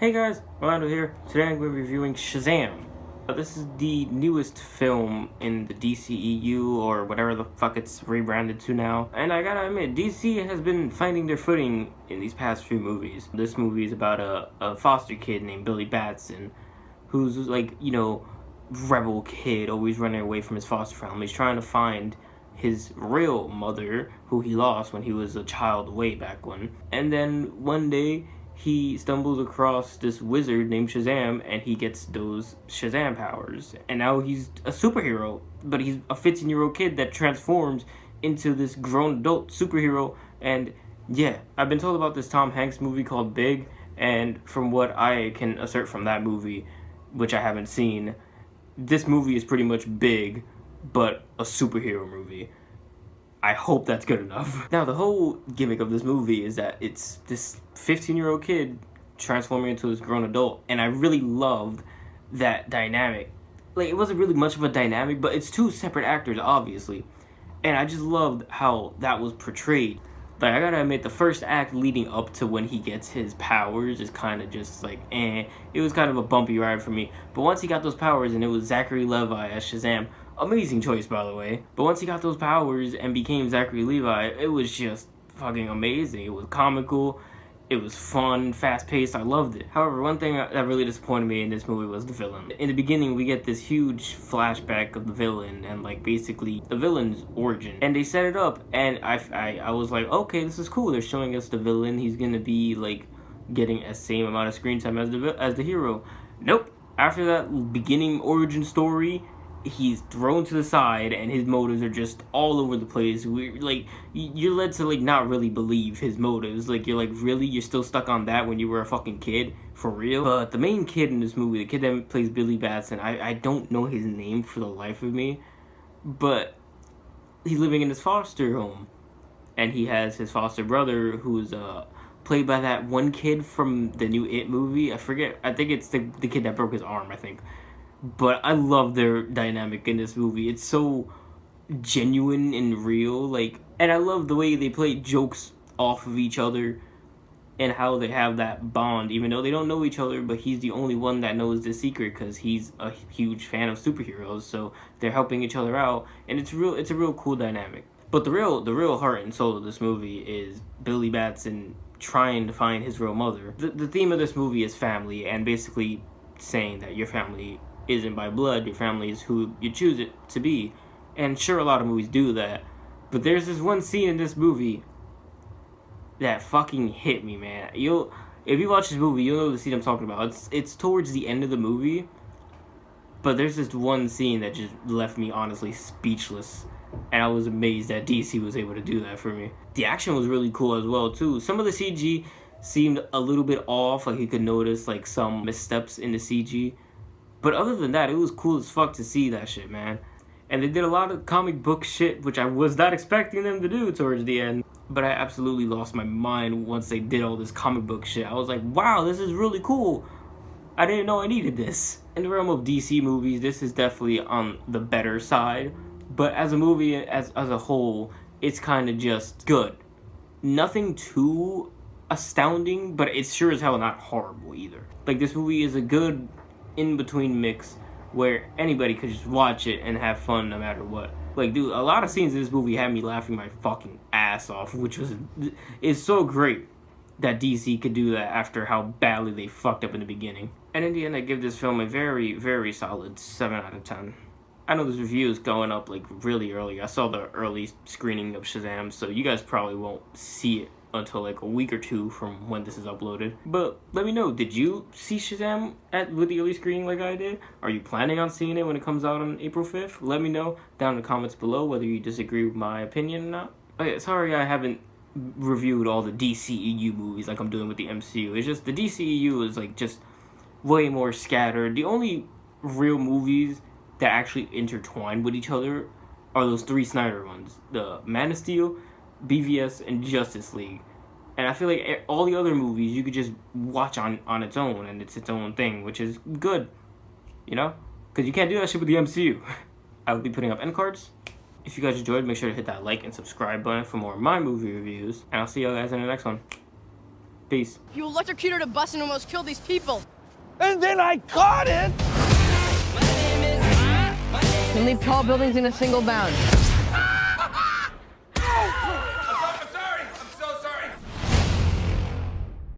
Hey guys, Orlando here. Today I'm going to be reviewing Shazam. This is the newest film in the DCEU, or whatever the fuck it's rebranded to now. And I gotta admit, DC has been finding their footing in these past few movies. This movie is about a foster kid named Billy Batson, who's like, rebel kid, always running away from his foster family. He's trying to find his real mother, who he lost when he was a child way back when. And then one day, he stumbles across this wizard named Shazam, and he gets those Shazam powers. And now he's a superhero, but he's a 15-year-old kid that transforms into this grown adult superhero. And yeah, I've been told about this Tom Hanks movie called Big, and from what I can assert from that movie, which I haven't seen, this movie is pretty much Big, but a superhero movie. I hope that's good enough. Now, the whole gimmick of this movie is that it's this 15-year-old kid transforming into this grown adult, and I really loved that dynamic. Like, it wasn't really much of a dynamic, but it's two separate actors, obviously, and I just loved how that was portrayed. Like, I gotta admit, the first act leading up to when he gets his powers is kind of just like, it was kind of a bumpy ride for me. But once he got those powers, and it was Zachary Levi as Shazam, amazing choice, by the way. But once he got those powers and became Zachary Levi, it was just fucking amazing. It was comical, it was fun, fast-paced, I loved it. However, one thing that really disappointed me in this movie was the villain. In the beginning, we get this huge flashback of the villain and, like, basically the villain's origin. And they set it up, and I was like, okay, this is cool. They're showing us the villain. He's gonna be, like, getting the same amount of screen time as the hero. Nope. After that beginning origin story, he's thrown to the side, and his motives are just all over the place. You're led to, like, not really believe his motives. Like, you're like, really? You're still stuck on that when you were a fucking kid? For real? But the main kid in this movie, the kid that plays Billy Batson, I don't know his name for the life of me, but he's living in his foster home, and he has his foster brother, who's, played by that one kid from the new It movie. I forget. I think it's the kid that broke his arm, I think. But I love their dynamic in this movie. It's so genuine and real, and I love the way they play jokes off of each other and how they have that bond, even though they don't know each other, but he's the only one that knows the secret because he's a huge fan of superheroes, so they're helping each other out, and it's a real cool dynamic. But the real heart and soul of this movie is Billy Batson trying to find his real mother. The theme of this movie is family, and basically saying that your family isn't by blood, your family is who you choose it to be. And sure, a lot of movies do that, but there's this one scene in this movie that fucking hit me, man. If you watch this movie, you'll know the scene I'm talking about. It's towards the end of the movie, but there's this one scene that just left me honestly speechless, and I was amazed that DC was able to do that for me. The action was really cool as well too. Some of the CG seemed a little bit off, like you could notice like some missteps in the CG. But other than that, it was cool as fuck to see that shit, man. And they did a lot of comic book shit, which I was not expecting them to do towards the end. But I absolutely lost my mind once they did all this comic book shit. I was like, wow, this is really cool. I didn't know I needed this. In the realm of DC movies, this is definitely on the better side. But as a movie, as a whole, it's kind of just good. Nothing too astounding, but it's sure as hell not horrible either. Like, this movie is a good in-between mix where anybody could just watch it and have fun no matter what. Like, dude, a lot of scenes in this movie had me laughing my fucking ass off, which is so great that DC could do that after how badly they fucked up in the beginning. And in the end, I give this film a very, very solid 7 out of 10. I know this review is going up, like, really early. I saw the early screening of Shazam, so you guys probably won't see it until like a week or two from when this is uploaded. But let me know, did you see Shazam with the early screening like I did? Are you planning on seeing it when it comes out on April 5th? Let me know down in the comments below whether you disagree with my opinion or not. Okay, sorry I haven't reviewed all the DCEU movies like I'm doing with the MCU. It's just the DCEU is like just way more scattered. The only real movies that actually intertwine with each other are those 3 Snyder ones. The Man of Steel, BVS, and Justice League. And I feel like all the other movies you could just watch on its own, and it's its own thing, which is good, you know? Because you can't do that shit with the MCU. I will be putting up end cards. If you guys enjoyed, make sure to hit that like and subscribe button for more of my movie reviews, and I'll see you guys in the next one. Peace. You electrocuted a bus and almost killed these people. And then I caught it! You leave tall buildings in a single bound.